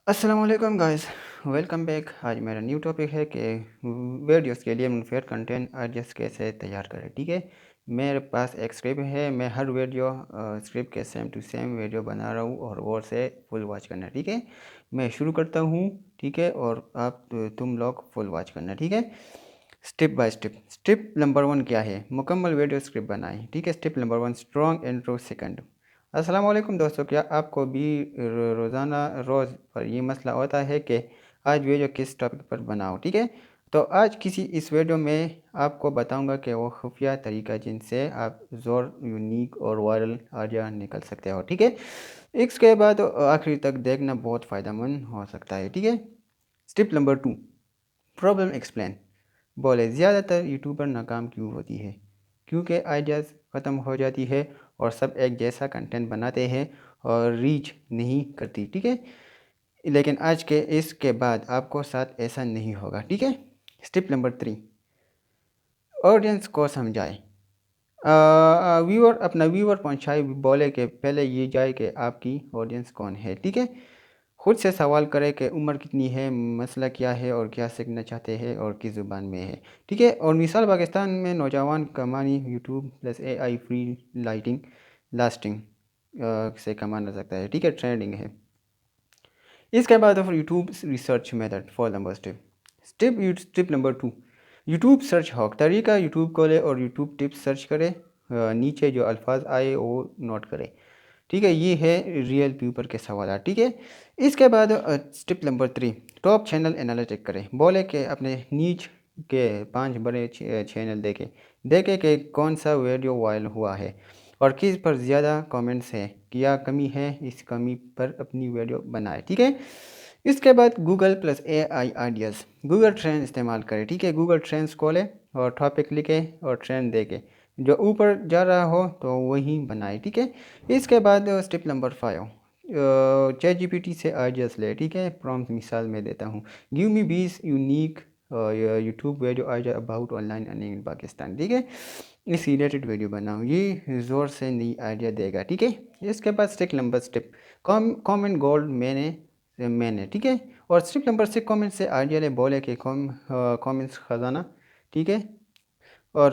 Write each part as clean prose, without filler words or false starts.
السلام علیکم guys, welcome back. آج میرا نیو ٹاپک ہے کہ ویڈیوز کے لیے منفرد کنٹینٹ ایڈجسٹ کیسے تیار کریں۔ ٹھیک ہے، میرے پاس ایک اسکرپٹ ہے، میں ہر ویڈیو اسکرپٹ کے سیم ٹو سیم ویڈیو بنا رہا ہوں اور غور سے فل واچ کرنا۔ ٹھیک ہے، میں شروع کرتا ہوں۔ ٹھیک ہے، اور تم لوگ فل واچ کرنا۔ ٹھیک ہے، step by step. Step number 1 کیا ہے؟ مکمل ویڈیو اسکرپٹ بنائیں۔ ٹھیک ہے، step number 1 strong intro second. السلام علیکم دوستو، کیا آپ کو بھی روزانہ روز پر یہ مسئلہ ہوتا ہے کہ آج ویڈیو کس ٹاپک پر بناؤ؟ ٹھیک ہے، تو آج اس ویڈیو میں آپ کو بتاؤں گا کہ وہ خفیہ طریقہ جن سے آپ زور یونیک اور وائرل آئیڈیا نکل سکتے ہو۔ ٹھیک ہے، اس کے بعد آخری تک دیکھنا بہت فائدہ مند ہو سکتا ہے۔ ٹھیک ہے، اسٹیپ نمبر 2 پرابلم ایکسپلین۔ بولے زیادہ تر یوٹیوبر ناکام کیوں ہوتی ہے؟ کیونکہ آئیڈیاز ختم ہو جاتی ہے اور سب ایک جیسا کنٹینٹ بناتے ہیں اور ریچ نہیں کرتی۔ ٹھیک ہے، لیکن اس کے بعد آپ کو ساتھ ایسا نہیں ہوگا۔ ٹھیک ہے، اسٹیپ نمبر 3 آڈینس کو سمجھائے۔ اپنا ویور پہنچائے، بولے کہ پہلے یہ جائے کہ آپ کی آڈینس کون ہے۔ ٹھیک ہے، خود سے سوال کرے کہ عمر کتنی ہے، مسئلہ کیا ہے اور کیا سیکھنا چاہتے ہیں اور کس زبان میں ہے۔ ٹھیک ہے، اور مثال پاکستان میں نوجوان کمانی یوٹیوب پلس اے آئی فری لاسٹنگ سے کمانا سکتا ہے۔ ٹھیک ہے، ٹرینڈنگ ہے۔ اس کے بعد YouTube research method for number step number 2 YouTube search hack. طریقہ یوٹیوب کھولے اور یوٹیوب ٹپس سرچ کرے، نیچے جو الفاظ آئے وہ نوٹ کرے۔ ٹھیک ہے، یہ ہے ریئل پیپر کے سوالات۔ ٹھیک ہے، اس کے بعد step number 3 top channel analytic کرے۔ بولے کہ اپنے نیچ کے 5 بڑے چینل دیکھے کہ کون سا ویڈیو وائرل ہوا ہے اور کس پر زیادہ کامنٹس ہے، کیا کمی ہے، اس کمی پر اپنی ویڈیو بنائے۔ ٹھیک ہے، اس کے بعد گوگل پلس اے آئی آئیڈیاز گوگل ٹرینڈ استعمال کرے۔ ٹھیک ہے، گوگل ٹرینڈز کھولے اور ٹاپک لکھے اور ٹرینڈ دیکھے، جو اوپر جا رہا ہو تو وہی بنائے۔ ٹھیک ہے، اس کے بعد step number 5 chat G P T سے آئیڈیاز لے۔ ٹھیک ہے، پرومپٹ مثال میں دیتا ہوں، give me 20 unique YouTube video idea about online earning in Pakistan. ٹھیک ہے، اس ریلیٹڈ ویڈیو بناؤں، یہ زور سے نئی آئیڈیا دے گا۔ ٹھیک ہے، اس کے بعد اسٹیپ کامنٹ گولڈ میں نے ٹھیک ہے، اور اسٹیپ نمبر 6 کامنٹ سے آئیڈیا لے، بولے کہ کامنٹس خزانہ۔ ٹھیک ہے، اور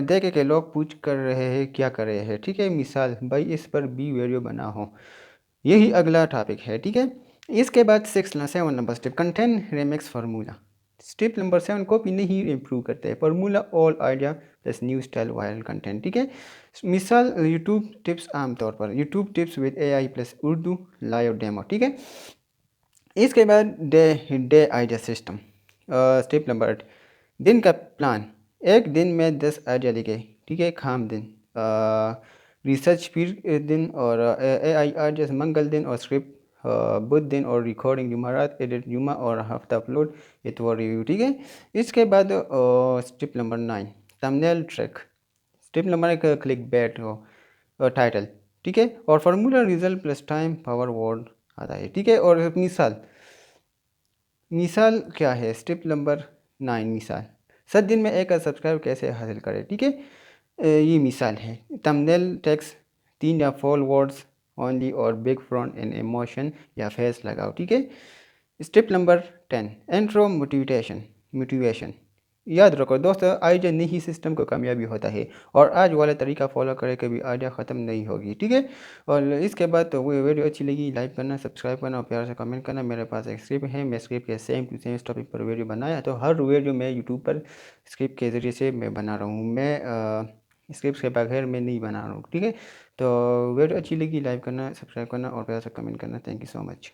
دیکھے کہ لوگ پوچھ کر رہے ہیں کیا کر رہے ہیں۔ ٹھیک ہے، مثال بھائی اس پر بھی ویڈیو بنا ہو، یہی اگلا ٹاپک ہے۔ ٹھیک ہے، اس کے بعد 7 number step content remix formula. Step number 7 copy نہیں امپروو کرتے، formula all idea plus new style viral content. ٹھیک ہے، مثال یوٹیوب ٹپس، عام طور پر YouTube tips with A I plus Urdu live demo. ٹھیک ہے، اس کے بعد day idea system. Step number 8 دن کا پلان۔ ایک دن میں 10 آئیڈیا لکھے۔ ٹھیک ہے، خام دن ریسرچ پیر دن اور اے آئی آئیڈیاز منگل دن اور اسکرپٹ بدھ دن اور ریکارڈنگ جمعرات، ایڈٹ جمعہ اور ہفتہ اپلوڈ اتوار ریویو۔ ٹھیک ہے، اس کے بعد step number 9 thumbnail trick. Step number 1 clickbait ہو ٹائٹل۔ ٹھیک ہے، اور formula result plus time power word آتا ہے۔ ٹھیک ہے، اور مثال کیا ہے؟ اسٹیپ نمبر 9 مثال 7 دن میں 1 سبسکرائب کیسے حاصل کرے۔ ٹھیک ہے، یہ مثال ہے۔ تمبنیل ٹیکسٹ 3 یا 4 ورڈز اونلی اور بگ فرونٹ ان ایموشن یا فیس لگاؤ۔ ٹھیک ہے، اسٹیپ نمبر 10 انٹرو موٹیویشن۔ یاد رکھو دوست، آئیڈیا نہیں سسٹم کو کامیابی ہوتا ہے، اور آج والا طریقہ فالو کرے کبھی آئیڈیا ختم نہیں ہوگی۔ ٹھیک ہے، اور اس کے بعد تو وہ ویڈیو اچھی لگی لائک کرنا، سبسکرائب کرنا اور پیار سے کمنٹ کرنا۔ میرے پاس ایک اسکرپٹ ہے، میں اسکرپٹ کے سیم ٹو سیم اس ٹاپک پر ویڈیو بنایا، تو ہر ویڈیو میں یوٹیوب پر اسکرپٹ کے ذریعے سے میں بنا رہا ہوں، میں اسکرپٹ کے بغیر میں نہیں بنا رہا ہوں۔ ٹھیک ہے، تو ویڈیو اچھی لگی لائک کرنا، سبسکرائب کرنا اور پیار سے کمنٹ کرنا۔ Thank you so much.